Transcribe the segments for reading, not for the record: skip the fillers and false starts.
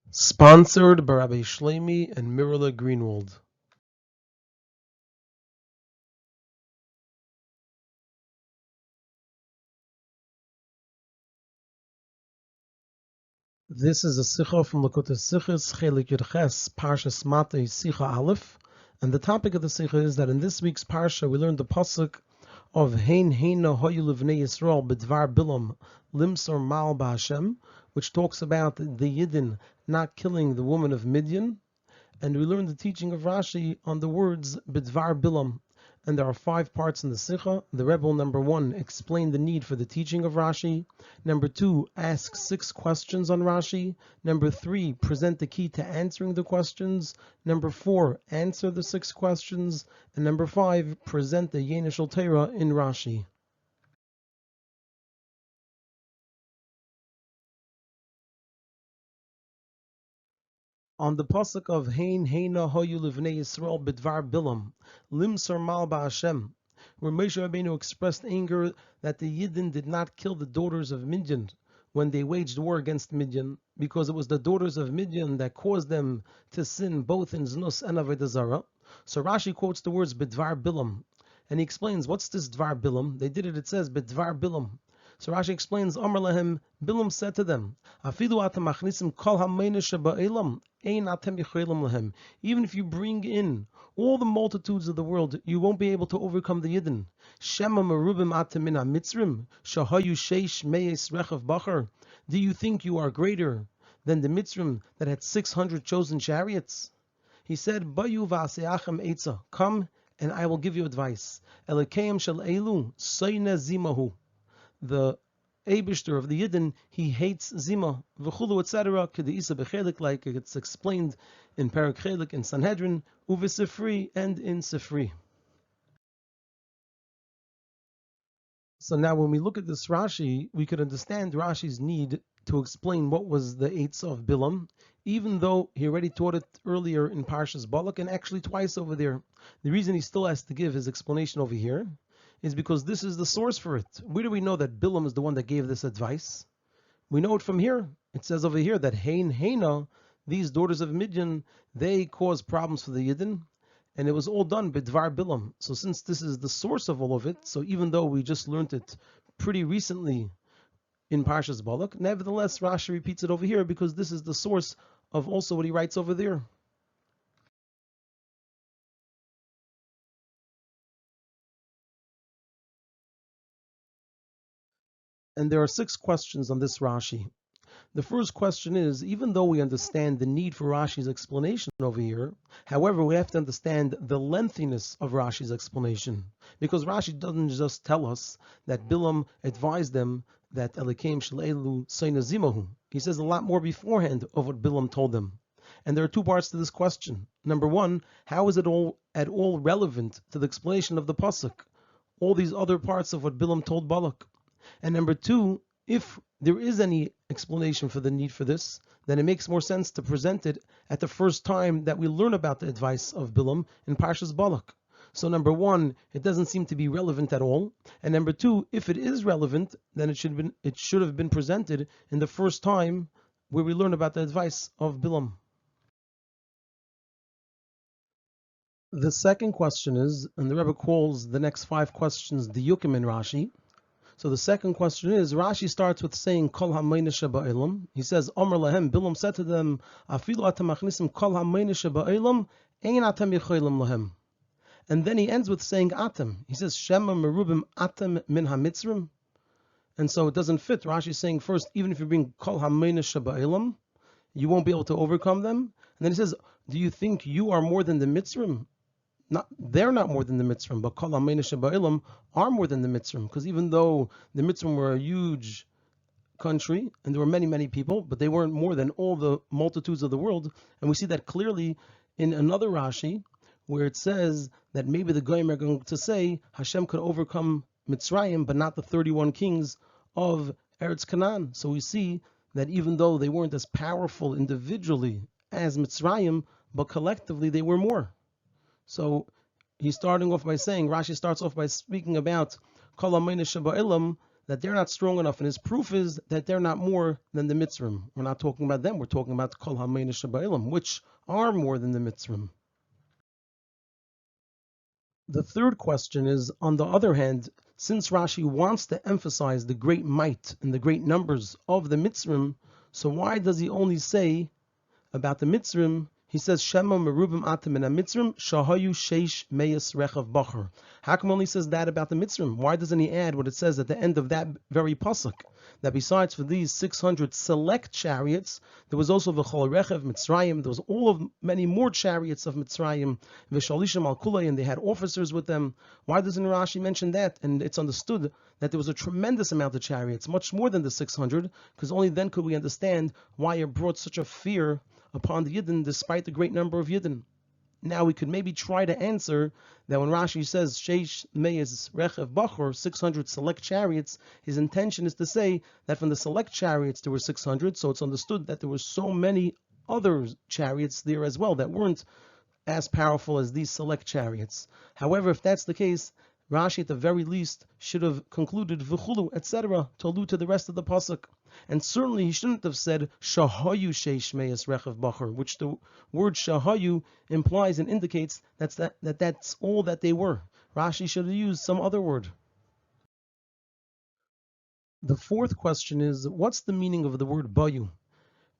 Sponsored by Rabbi Shlomi and Mirala Greenwald. This is a Sicha from Lakutas Sichas, Chelek Yud Ches, Parshas Matos, Sicha Aleph. And the topic of the Sicha is that in this week's Parsha we learned the Pasuk of Hein Heina Hoyu Livnei Yisrael B'dvar Bilam Limsor Mal Ba'Hashem, which talks about the Yidden not killing the woman of Midian. And we learned the teaching of Rashi on the words B'dvar Bilam. And there are 5 parts in the Sikha. The Rebbe, number 1, explained the need for the teaching of Rashi. Number 2, ask 6 questions on Rashi. Number 3, present the key to answering the questions. Number 4, answer the 6 questions. And number 5, present the Yenishal Torah in Rashi. On the pasuk of Hein Heina Hoyu Livnei Yisrael B'dvar Bilam Limsar Mal Ba'Hashem, where Moshe Rabbeinu expressed anger that the Yidden did not kill the daughters of Midian when they waged war against Midian, because it was the daughters of Midian that caused them to sin both in Znus and Avodah Zarah. So Rashi quotes the words B'dvar Bilam, and he explains what's this Dvar Bilam. They did it. It says B'dvar Bilam. So Rashi explains, Amar Lahem, Bilam said to them, Afidu atam machnisim kol hameinu sheba'ilam, ein atem yicholim lahem. Even if you bring in all the multitudes of the world, you won't be able to overcome the Yidden. Shema merubim atem min ha-mitzrim, shahayu sheish meyes rechav bachar. Do you think you are greater than the Mitzrim that had 600 chosen chariots? He said, Bayu v'aseachem eitza, come and I will give you advice. Elikeim shel elu, soyne zimahu. The Eibishter of the Yidden, he hates Zima, v'chulu, etc., k'de'isa b'chelik, like it's explained in Parak Chelik in Sanhedrin, u'v'sifri, and in Sifri. So now when we look at this Rashi, we could understand Rashi's need to explain what was the Eitz of Bilam, even though he already taught it earlier in Parshas Balak, and actually twice over there. The reason he still has to give his explanation over here is because this is the source for it. Where do we know that Bilam is the one that gave this advice? We know it from here. It says over here that Hein Heina, these daughters of Midian, they caused problems for the Yidden, and it was all done B'dvar Bilam. So since this is the source of all of it, so even though we just learned it pretty recently in Parshas Balak, nevertheless Rashi repeats it over here because this is the source of also what he writes over there. And there are 6 questions on this Rashi. The first question is, even though we understand the need for Rashi's explanation over here, however, we have to understand the lengthiness of Rashi's explanation. Because Rashi doesn't just tell us that Bilam advised them that Elikim Shalelu Soina Zimahu. He says a lot more beforehand of what Bilam told them. And there are 2 parts to this question. Number 1, how is it all at all relevant to the explanation of the Pasuk? All these other parts of what Bilam told Balak. And number 2, if there is any explanation for the need for this, then it makes more sense to present it at the first time that we learn about the advice of Bilam in Parshas Balak. So number 1, it doesn't seem to be relevant at all. And number 2, if it is relevant, then it should have been presented in the first time where we learn about the advice of Bilam. The second question is, and the Rebbe calls the next 5 questions the Yukim in Rashi. So the second question is, Rashi starts with saying, Kol ha-meinu sheba'ilam. He says, Omer lahem, Bilam said to them, Afilu atem machnisim kol ha-meinu sheba'ilam, ein atem yicholim lahem. And then he ends with saying atem. He says, Shema merubim atem min ha-mitzrim. And so it doesn't fit. Rashi is saying first, even if you bring kol ha-meinu sheba'ilam, you won't be able to overcome them. And then he says, do you think you are more than the mitzrim? They're not more than the Mitzrim, but Kol HaMeinu Sheba'ilam are more than the Mitzrim, because even though the Mitzrim were a huge country and there were many, many people, but they weren't more than all the multitudes of the world. And we see that clearly in another Rashi, where it says that maybe the Goyim are going to say Hashem could overcome Mitzrayim, but not the 31 kings of Eretz Canaan. So we see that even though they weren't as powerful individually as Mitzrayim, but collectively they were more. So he's starting off by saying, Rashi starts off by speaking about Kol HaMeinu Sheba'ilam, that they're not strong enough, and his proof is that they're not more than the Mitzrim. We're not talking about them, we're talking about Kol HaMeina Sheba'ilam, which are more than the Mitzrim. The third question is, on the other hand, since Rashi wants to emphasize the great might and the great numbers of the Mitzrim, so why does he only say about the Mitzrim? He says, Shema merubim atem in mitzrim shahayu sheish meyas rechav bacher. How come only says that about the Mitzrim? Why doesn't he add what it says at the end of that very pasuk? That besides for these 600 select chariots, there was also v'chol rechav Mitzrayim. There was all of many more chariots of Mitzrayim. V'shalishim al kulei, and they had officers with them. Why doesn't Rashi mention that? And it's understood that there was a tremendous amount of chariots, much more than the 600, because only then could we understand why it brought such a fear upon the Yidden, despite the great number of Yidden. Now we could maybe try to answer that when Rashi says Sheish Meyes Rechev Bachor, 600 select chariots, his intention is to say that from the select chariots there were 600, so it's understood that there were so many other chariots there as well that weren't as powerful as these select chariots. However, if that's the case, Rashi at the very least should have concluded v'chulu, etc., to allude to the rest of the pasuk. And certainly he shouldn't have said shahayu sheish meyas rechav bacher, which the word shahayu implies and indicates that's all that they were. Rashi should have used some other word. The fourth question is, what's the meaning of the word bayu?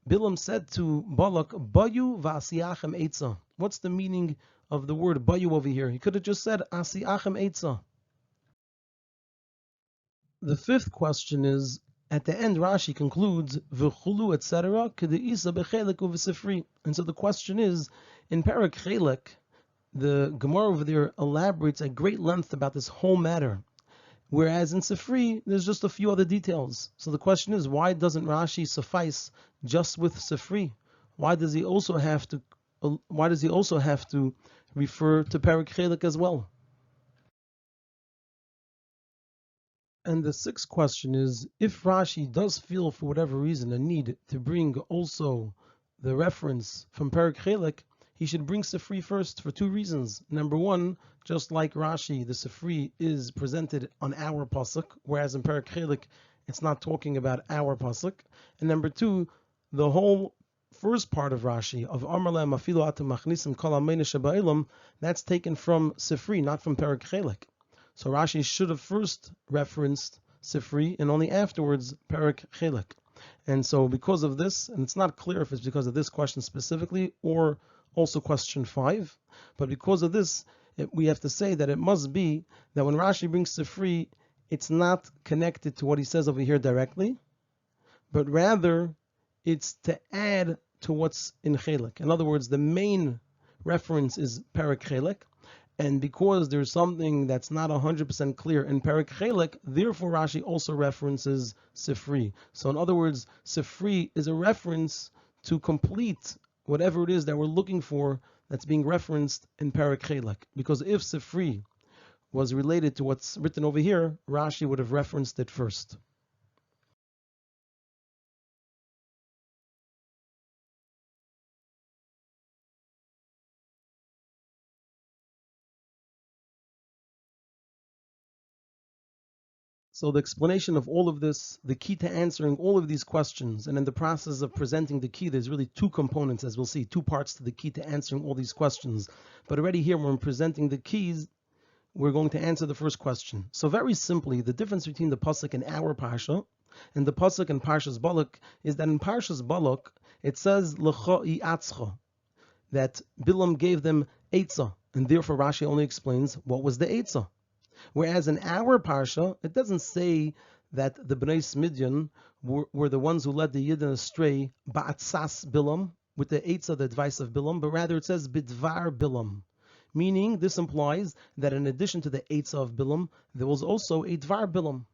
Bilam said to Balak, bayu v'asiyachem eitza. What's the meaning of the word bayu over here? He could have just said asiyachem eitza. The fifth question is, at the end Rashi concludes v'chulu etc. k'de'isa b'chelek u'v'sifri. And so the question is, in Parak Chelek, the Gemara over there elaborates at great length about this whole matter, whereas in Sifri there's just a few other details. So the question is, why doesn't Rashi suffice just with Sifri? Why does he also have to refer to Parak Chelek as well? And the sixth question is, if Rashi does feel for whatever reason a need to bring also the reference from Parak Chelek, he should bring Sifri first for two reasons. Number one, just like Rashi, the Sifri is presented on our pasuk, whereas in Parak Chelek it's not talking about our pasuk. And number two, the whole first part of Rashi of Amar Lehem Afilu Atem Machnisim Kol HaMeina Sheba'ilam, that's taken from Sifri, not from Parak Chelek. So Rashi should have first referenced Sifri and only afterwards Parak Chelek. And so because of this, and it's not clear if it's because of this question specifically or also question 5, but because of this, we have to say that it must be that when Rashi brings Sifri, it's not connected to what he says over here directly, but rather it's to add to what's in Chelek. In other words, the main reference is Parak Chelek, and because there's something that's not 100% clear in Parak Chelek, therefore Rashi also references Sifri. So in other words, Sifri is a reference to complete whatever it is that we're looking for that's being referenced in Parak Chelek. Because if Sifri was related to what's written over here, Rashi would have referenced it first. So the explanation of all of this, the key to answering all of these questions, and in the process of presenting the key, there's really two components, as we'll see, two parts to the key to answering all these questions. But already here, when we're presenting the keys, we're going to answer the first question. So very simply, the difference between the pasuk in our parsha and the pasuk in Parshas Balak is that in Parshas Balak, it says l'cha i'atzcha, that Bilam gave them eitzah, and therefore Rashi only explains what was the eitzah. Whereas in our parsha, it doesn't say that the Bnei Smidyan were the ones who led the Yidden astray ba'atzas Bilam, with the eitzah, the advice of Bilam, but rather it says bidvar Bilam. Meaning, this implies that in addition to the eitzah of Bilam, there was also a dvar Bilam.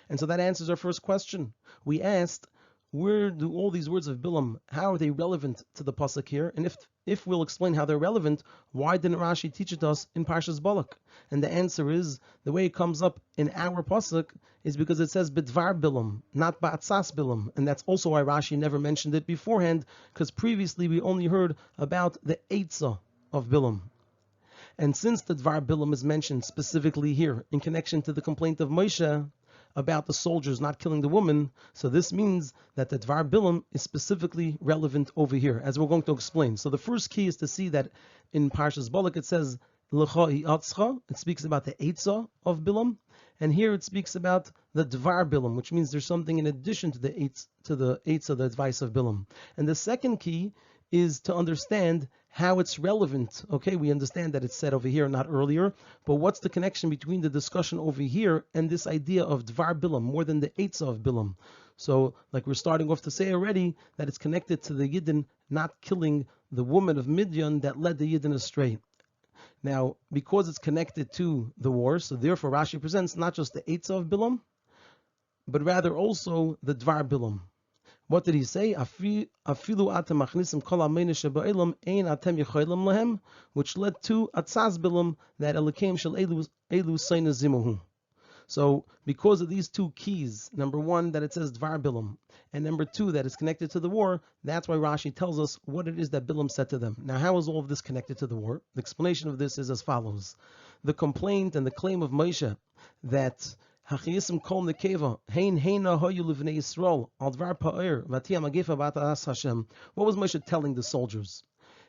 And so that answers our first question. We asked, where do all these words of Bilam, how are they relevant to the pasuk here? And if we'll explain how they're relevant, why didn't Rashi teach it to us in Parshas Balak? And the answer is, the way it comes up in our pasuk is because it says bidvar Bilam, not ba'atzas Bilam. And that's also why Rashi never mentioned it beforehand, because previously we only heard about the eitzah of Bilam. And since the dvar Bilam is mentioned specifically here in connection to the complaint of Moshe, about the soldiers not killing the woman, so this means that the Dvar Bilam is specifically relevant over here, as we're going to explain. So the first key is to see that in Parshas Balak it says, L'cha Iatzcha, it speaks about the Eitzah of Bilam, and here it speaks about the Dvar Bilam, which means there's something in addition to the Eitzah, the advice of Bilam. And the second key is to understand how it's relevant. Okay, we understand that it's said over here, not earlier, but what's the connection between the discussion over here and this idea of Dvar Bilam, more than the Eitzah of Bilam? So, like we're starting off to say already, that it's connected to the Yidden not killing the woman of Midian that led the Yidden astray. Now, because it's connected to the war, so therefore Rashi presents not just the Eitzah of Bilam, but rather also the Dvar Bilam. What did he say? Afilu atem machnisim kol hameinu sheba'ilam ein atem yecholim lehem, which led to atzaz bilam that elakim shel elu seina zimuhu. So, because of these two keys, number one, that it says Dvar Bilam, and number two, that it's connected to the war, that's why Rashi tells us what it is that Bilam said to them. Now, how is all of this connected to the war? The explanation of this is as follows. The complaint and the claim of Moshe that Hachiyisim kol nekeva hein heina hoyu livnei Yisrael al dvar pa'ir v'atiyah magefa b'atas Hashem. What was Moshe telling the soldiers?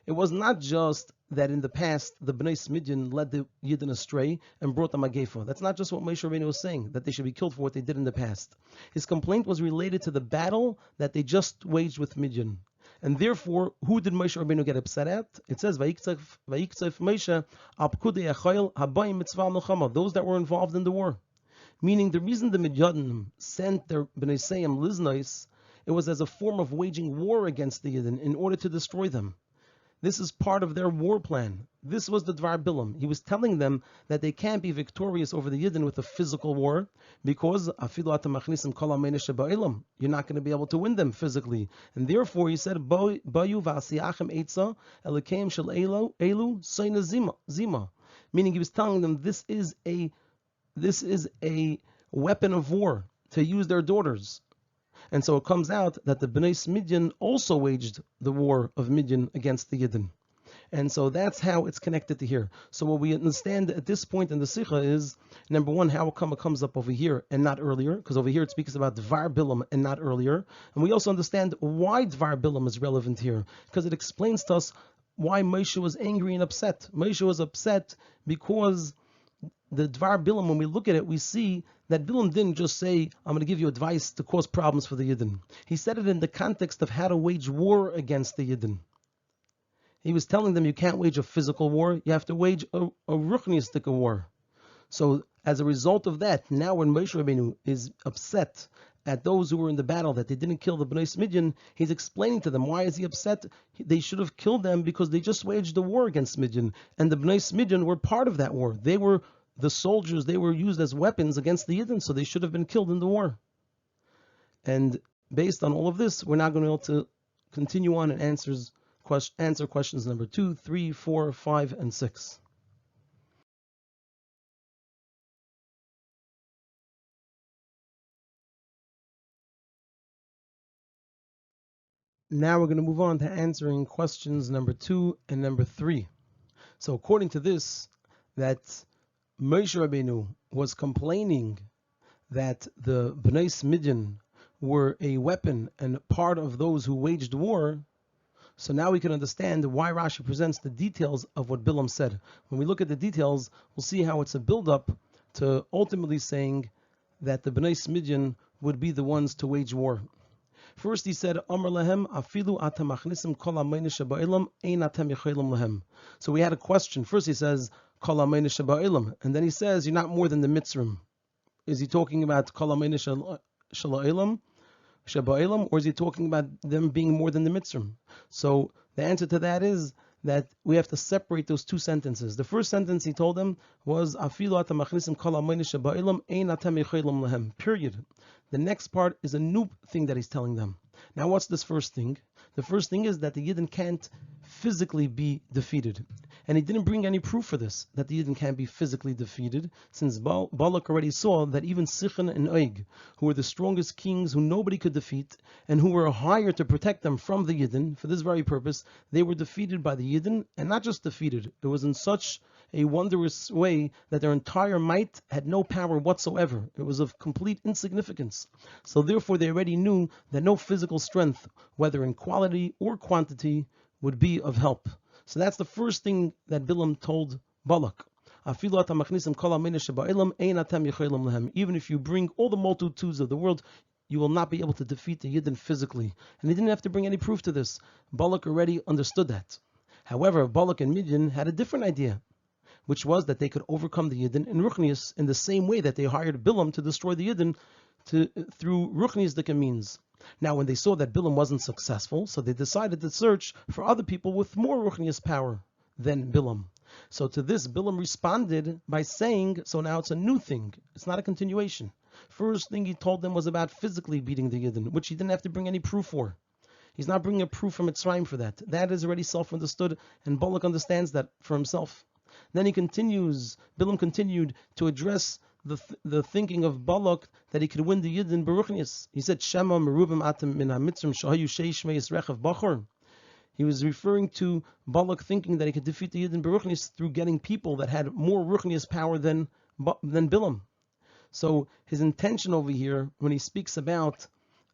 It was not just that in the past the Bnei Midian led the Yidden astray and brought them a Magefa. That's not just what Moshe Rabbeinu was saying, that they should be killed for what they did in the past. His complaint was related to the battle that they just waged with Midian. And therefore, who did Moshe Rabbeinu get upset at? It says, Vayiktzef Moshe al pkudei achayil habayim mitzvah milchama, those that were involved in the war. Meaning the reason the Midian sent their Bnei Seyam Liznois, it was as a form of waging war against the Yidden in order to destroy them. This is part of their war plan. This was the Dvar Bilam. He was telling them that they can't be victorious over the Yidden with a physical war because you're not going to be able to win them physically. And therefore he said, meaning he was telling them this is a weapon of war to use their daughters. And so it comes out that the Bnei Midian also waged the war of Midian against the Yidden. And so that's how it's connected to here. So what we understand at this point in the Sikha is, number one, how it comes up over here and not earlier, because over here it speaks about Dvar Bilam and not earlier. And we also understand why Dvar Bilam is relevant here, because it explains to us why Moshe was angry and upset. Moshe was upset because the Dvar Bilam, when we look at it, we see that Bilam didn't just say, I'm going to give you advice to cause problems for the Yidden. He said it in the context of how to wage war against the Yidden. He was telling them you can't wage a physical war, you have to wage a ruchnistic war. So as a result of that, now when Moshe Rabbeinu is upset at those who were in the battle that they didn't kill the Bnei Midian, he's explaining to them, why is he upset? They should have killed them because they just waged a war against Midian. And the Bnei Midian were part of that war. They were the soldiers, they were used as weapons against the Yidden, so they should have been killed in the war. And based on all of this, we're now going to be able to continue on and answer questions number 2, 3, 4, 5, and 6. Now we're going to move on to answering questions number 2 and number 3. So according to this, that Moshe Rabbeinu was complaining that the Bnei Midian were a weapon and part of those who waged war. So now we can understand why Rashi presents the details of what Bilam said. When we look at the details, we'll see how it's a build-up to ultimately saying that the Bnei Midian would be the ones to wage war. First he said, Amar lahem, afilu atem machnisim kol hameinu sheba'ilam, ein atem yecholim lahem. So we had a question. First he says, Kol hameinu sheba'ilam, and then he says, you're not more than the Mitzrim. Is he talking about Kol hameinu sheba'ilam, or is he talking about them being more than the Mitzrim? So the answer to that is that we have to separate those two sentences. The first sentence he told them was, Afilu atem machnisim kol hameinu sheba'ilam, ein atem yecholim lahem. Period. The next part is a new thing that he's telling them. Now what's this first thing? The first thing is that the Yidden can't physically be defeated. And he didn't bring any proof for this, that the Yidden can be physically defeated, since Balak already saw that even Sichon and Og, who were the strongest kings who nobody could defeat, and who were hired to protect them from the Yidden, for this very purpose, they were defeated by the Yidden, and not just defeated, it was in such a wondrous way that their entire might had no power whatsoever. It was of complete insignificance. So therefore they already knew that no physical strength, whether in quality or quantity, would be of help. So that's the first thing that Bilam told Balak. Even if you bring all the multitudes of the world, you will not be able to defeat the Yidden physically. And he didn't have to bring any proof to this. Balak already understood that. However, Balak and Midian had a different idea, which was that they could overcome the Yidden in Ruchnius in the same way that they hired Bilam to destroy the Yidden through Ruchniisdika means. Now, when they saw that Bilam wasn't successful, so they decided to search for other people with more Ruchnius power than Bilam. So to this, Bilam responded by saying, so now it's a new thing. It's not a continuation. First thing he told them was about physically beating the Yidden, which he didn't have to bring any proof for. He's not bringing a proof from Mitzrayim for that. That is already self-understood, and Balak understands that for himself. Then Bilam continued to address the thinking of Balak that he could win the Yidden Baruchnius. He said, Shema merubim atem min ha-mitzrim shahayu sheish meis rechav bachor. He was referring to Balak thinking that he could defeat the Yidden Baruchnius through getting people that had more Ruchnius power than Bilam. So his intention over here, when he speaks about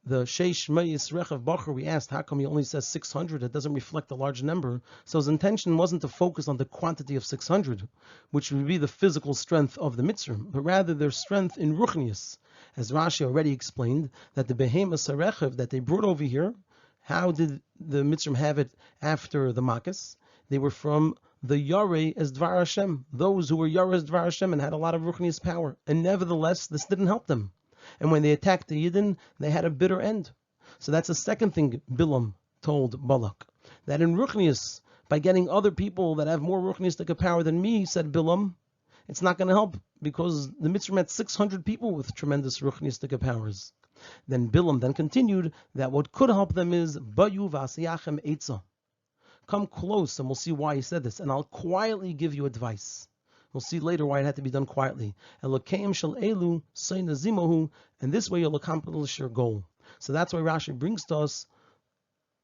the Sheish Meis Rechav Bacher, we asked how come he only says 600? It doesn't reflect a large number. So his intention wasn't to focus on the quantity of 600, which would be the physical strength of the Mitzrim, but rather their strength in Ruchnius. As Rashi already explained, that the Behemoth Sarechev that they brought over here, how did the Mitzrim have it after the Makas? They were from the Yareh as Dvar Hashem, those who were Yareh as Dvar Hashem and had a lot of Ruchnius power. And nevertheless, this didn't help them. And when they attacked the Yidden, they had a bitter end. So that's the second thing Bilam told Balak. That in Ruchnius, by getting other people that have more Ruchniistic power than me, said Bilam, it's not going to help because the Mitzrayim had 600 people with tremendous Ruchniistic powers. Then Bilam then continued that what could help them is Bayu v'asiyachem etza. Come close and we'll see why he said this, and I'll quietly give you advice. We'll see later why it had to be done quietly. And this way you'll accomplish your goal. So that's why Rashi brings to us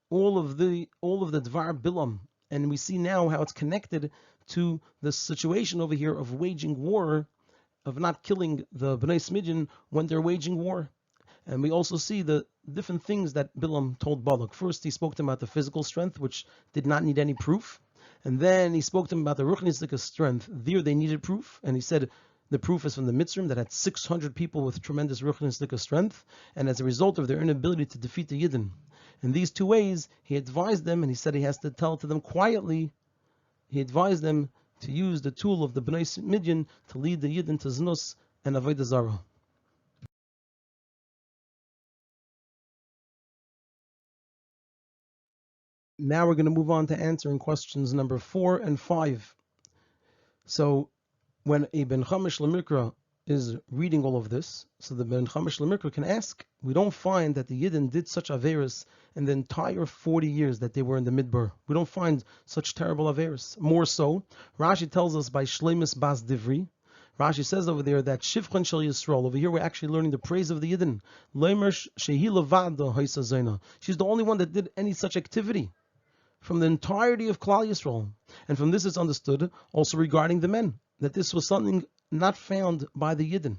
all of the Dvar Bilam, and we see now how it's connected to the situation over here of waging war, of not killing the Bnei Smidyan when they're waging war. And we also see the different things that Bilam told Balak. First, he spoke to him about the physical strength, which did not need any proof. And then he spoke to him about the Ruchniistic strength. There they needed proof. And he said the proof is from the Mitzrim that had 600 people with tremendous Ruchniistic strength. And as a result of their inability to defeat the Yidden. In these two ways, he advised them, and he said he has to tell to them quietly. He advised them to use the tool of the Bnei Midyan to lead the Yidden to Znus and Avodah Zarah. Now we're going to move on to answering questions number 4 and 5. So when a Ben Chamish Lemikra is reading all of this, so the Ben Chamish Lemikra can ask, we don't find that the Yidden did such Averis in the entire 40 years that they were in the Midbar. We don't find such terrible Averis. More so, Rashi tells us by Shleimus Bas Divri, Rashi says over there that Shivchan Shel Yisrael, over here we're actually learning the praise of the Yidden. She's the only one that did any such activity from the entirety of Klal Yisrael. And from this it's understood also regarding the men, that this was something not found by the Yidden.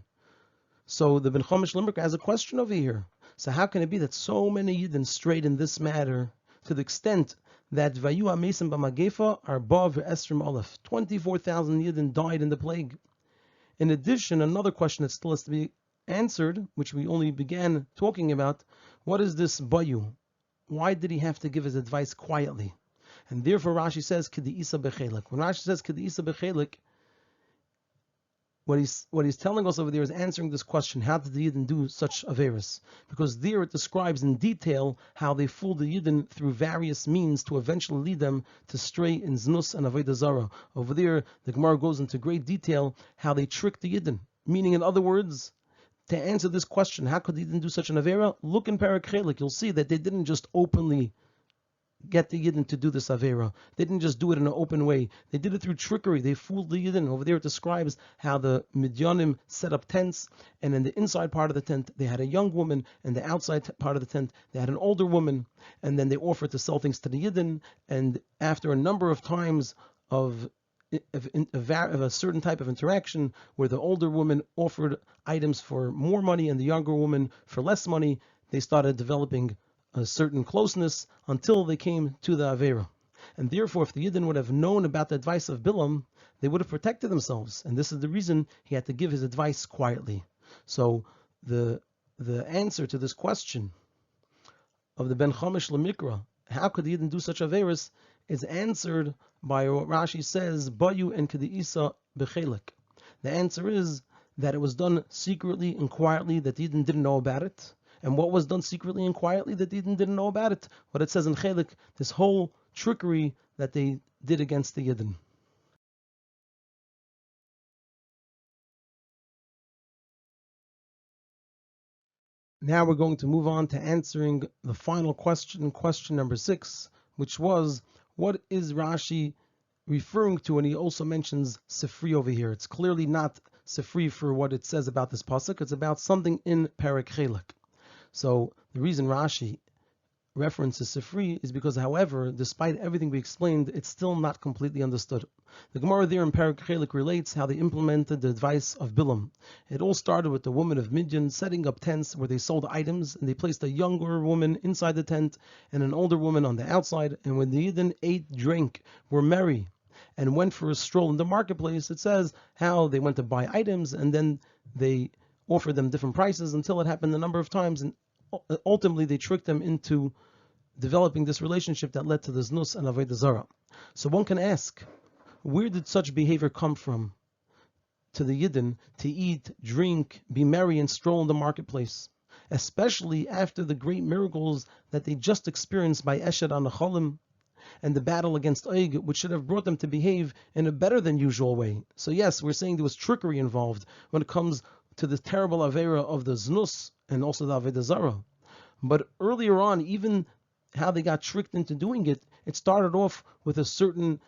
So the Ben Chomish Limerick has a question over here. So how can it be that so many Yidden strayed in this matter to the extent that Vayu HaMesim B'Magefa are Bav Esrim Aleph, 24,000 Yidden died in the plague. In addition, another question that still has to be answered, which we only began talking about, what is this Bayu? Why did he have to give his advice quietly? And therefore Rashi says K'di Isa B'Chelek. When Rashi says K'di Isa B'Chelek, what he's telling us over there is answering this question: how did the Yidden do such Averis? Because there it describes in detail how they fooled the Yidden through various means to eventually lead them to stray in Znus and Avodah Zarah. Over there, the Gemara goes into great detail how they tricked the Yidden. Meaning, in other words, to answer this question, how could the Yidden do such an Avera? Look in Parak Chelek, you'll see that they didn't just openly get the Yidden to do this Avera. They didn't just do it in an open way. They did it through trickery. They fooled the Yidden. Over there it describes how the Midyanim set up tents, and in the inside part of the tent they had a young woman, and the outside part of the tent they had an older woman, and then they offered to sell things to the Yidden, and after a number of times of a certain type of interaction where the older woman offered items for more money and the younger woman for less money, they started developing a certain closeness until they came to the Avera. And therefore, if the Yidden would have known about the advice of Bilam, they would have protected themselves. And this is the reason he had to give his advice quietly. So the answer to this question of the Ben Chomish Lemikra, how could the Yidden do such Averis, is answered by what Rashi says, Bayu and Kediisa Bechelek. The answer is that it was done secretly and quietly, that the Yidden didn't know about it. And what was done secretly and quietly that the Yidden didn't know about it? What it says in Chelek, this whole trickery that they did against the Yidden. Now we're going to move on to answering the final question, question number 6, which was, what is Rashi referring to? And he also mentions Sifri over here. It's clearly not Sifri for what it says about this pasuk. It's about something in Perek Chelek. So the reason Rashi references Sifri is because, however, despite everything we explained, it's still not completely understood. The Gemara there in Perek Chelek relates how they implemented the advice of Bilam. It all started with the woman of Midian setting up tents where they sold items, and they placed a younger woman inside the tent and an older woman on the outside. And when the Yidden ate, drank, were merry, and went for a stroll in the marketplace, it says how they went to buy items, and then they offered them different prices until it happened a number of times, and ultimately they tricked them into developing this relationship that led to the Znus and Avodah Zarah. So one can ask, where did such behavior come from to the Yidden to eat, drink, be merry, and stroll in the marketplace, especially after the great miracles that they just experienced by Eshed Anacholim and the battle against Oig, which should have brought them to behave in a better than usual way? So yes, we're saying there was trickery involved when it comes to the terrible Avera of the Znus and also the Avodah Zarah. But earlier on, even how they got tricked into doing it, it started off with a certain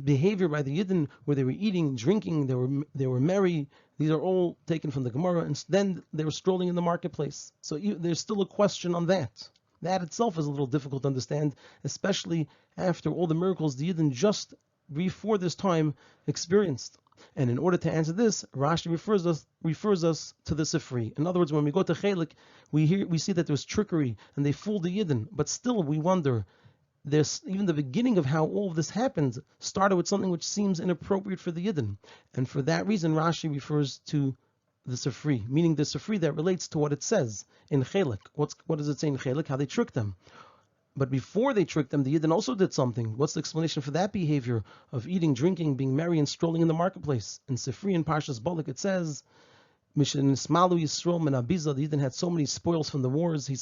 behavior by the Yidden where they were eating, drinking, they were merry. These are all taken from the Gemara, and then they were strolling in the marketplace. So there's still a question on that. That itself is a little difficult to understand, especially after all the miracles the Yidden just before this time experienced. And in order to answer this, Rashi refers us to the Sifri. In other words, when we go to Chelek, we see that there's trickery and they fooled the Yidden. But still, we wonder, there's even the beginning of how all of this happened started with something which seems inappropriate for the Yidden. And for that reason, Rashi refers to the Sifri, meaning the Sifri that relates to what it says in Chelek. What does it say in Chelek? How they tricked them. But before they tricked them, the Yidden also did something. What's the explanation for that behavior of eating, drinking, being merry, and strolling in the marketplace? In Sifri and Parshas Balak it says, Mishin Smalu Yisrael men Abiza, the Yidden had so many spoils from the wars. They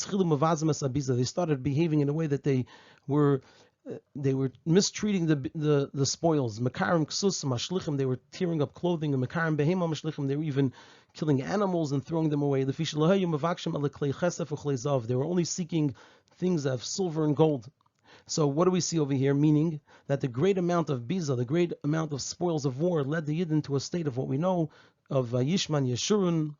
started behaving in a way that they were mistreating the spoils. Makarim Ksus Mashlichim, they were tearing up clothing, and Makarim Behema Mashlichim, they were even killing animals and throwing them away. They were only seeking things of silver and gold. So what do we see over here? Meaning that the great amount of biza, the great amount of spoils of war, led the Yidden to a state of what we know of Yishman Yeshurun,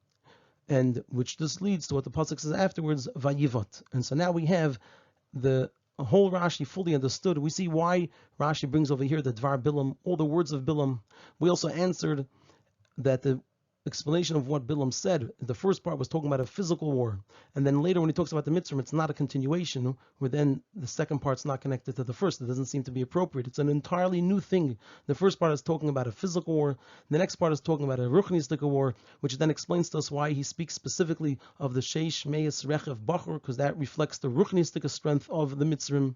and which this leads to what the pasuk says afterwards, Vayivot. And so now we have the whole Rashi fully understood. We see why Rashi brings over here the Dvar Bilam, all the words of Bilam. We also answered that the explanation of what Bilam said, the first part was talking about a physical war, and then later when he talks about the mitzvah, it's not a continuation, where then the second part's not connected to the first. It doesn't seem to be appropriate. It's an entirely new thing. The first part is talking about a physical war, the next part is talking about a ruchnistic war, which then explains to us why he speaks specifically of the sheish meis rechev bachur, because that reflects the ruchnistic strength of the mitzvah.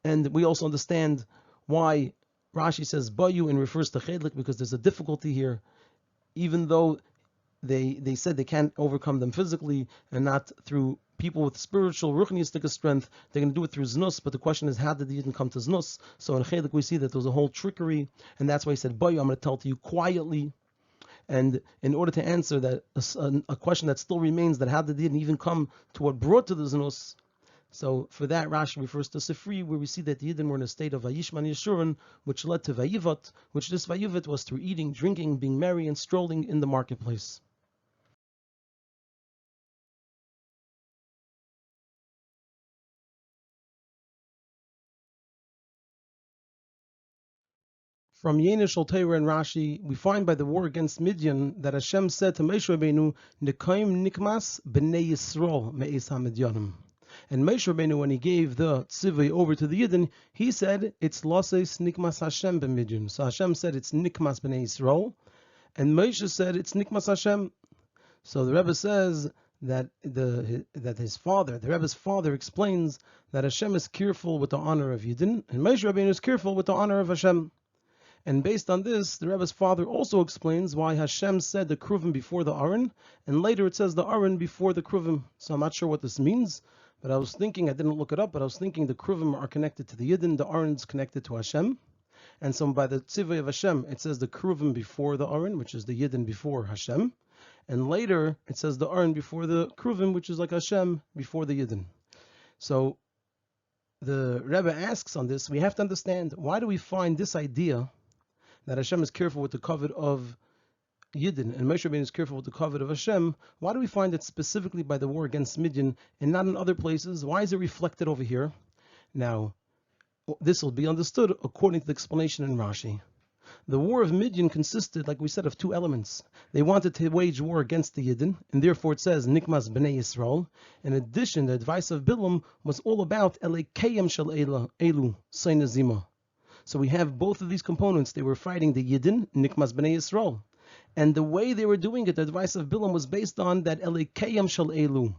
And we also understand why Rashi says bayu and refers to Chelek, because there's a difficulty here. Even though they said they can't overcome them physically and not through people with spiritual ruchnistic strength, they're going to do it through znus. But the question is, how did they even come to znus? So in Chelek we see that there was a whole trickery, and that's why he said, "Boy, I'm going to tell to you quietly." And in order to answer that a question that still remains, that how did they even come to what brought to the znus? So for that, Rashi refers to Sifri, where we see that the Yidden were in a state of Vayishman Yeshurun, which led to Vayivot, which this Vayivot was through eating, drinking, being merry, and strolling in the marketplace. From Yenish Torah and Rashi, we find by the war against Midian that Hashem said to Moshe Rabbeinu, "Nekaim nikmas b'nei Yisrael me'es haMidyanim." And Moshe Rabbeinu, when he gave the tzivui over to the Yidden, he said, "It's loses nikmas Hashem b'Midian." So Hashem said, "It's nikmas b'nei Yisrael," and Moshe said, "It's nikmas Hashem." So the Rebbe says that his father, the Rebbe's father, explains that Hashem is careful with the honor of Yidden, and Moshe Rabbeinu is careful with the honor of Hashem. And based on this, the Rebbe's father also explains why Hashem said the Kruvim before the Aron, and later it says the Aron before the Kruvim. So I'm not sure what this means, but I was thinking, I didn't look it up, but I was thinking the Kruvim are connected to the Yidden, the Aron is connected to Hashem. And so by the Tzivay of Hashem, it says the Kruvim before the Aron, which is the Yidden before Hashem. And later, it says the Aron before the Kruvim, which is like Hashem before the Yidden. So the Rebbe asks on this, we have to understand, why do we find this idea that Hashem is careful with the covet of Yidden, and Moshe Rabbeinu is careful with the covet of Hashem? Why do we find it specifically by the war against Midian and not in other places? Why is it reflected over here? Now, this will be understood according to the explanation in Rashi. The war of Midian consisted, like we said, of two elements. They wanted to wage war against the Yidden, and therefore it says, Nikmas b'nei Yisrael. In addition, the advice of Bilam was all about Elekeyem shel Elu, Sainazima. So we have both of these components. They were fighting the Yidden, Nikmas b'nei Yisrael. And the way they were doing it, the advice of Bilam was based on that Elekeyem shel Elu,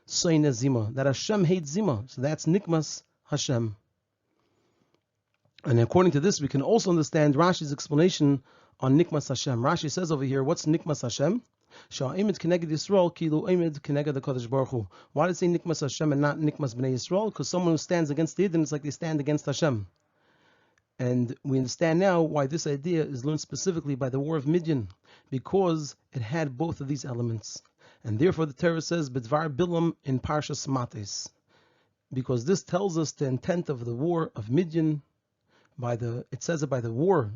Soina Zima, that Hashem hates Zima. So that's Nikmas Hashem. And according to this, we can also understand Rashi's explanation on Nikmas Hashem. Rashi says over here, what's Nikmas Hashem? Sha'imid keneged Yisrael, kilu imid keneged the Kodesh Baruch Hu. Why did it say Nikmas Hashem and not Nikmas b'nei Yisrael? Because someone who stands against the Yidden is like they stand against Hashem. And we understand now why this idea is learned specifically by the war of Midian, because it had both of these elements. And therefore the Torah says, B'dvar Bilam in Parshas Matos, because this tells us the intent of the war of Midian. It says it by the war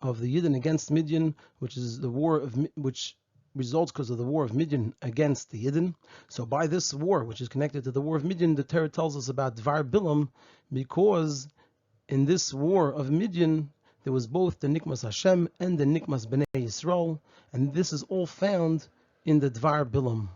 of the Yidden against Midian, which is the war of which results because of the war of Midian against the Yidden. So by this war, which is connected to the war of Midian, the Torah tells us about Dvar Bilam, because in this war of Midian, there was both the Nikmas Hashem and the Nikmas B'nei Yisrael, and this is all found in the Dvar Bilam.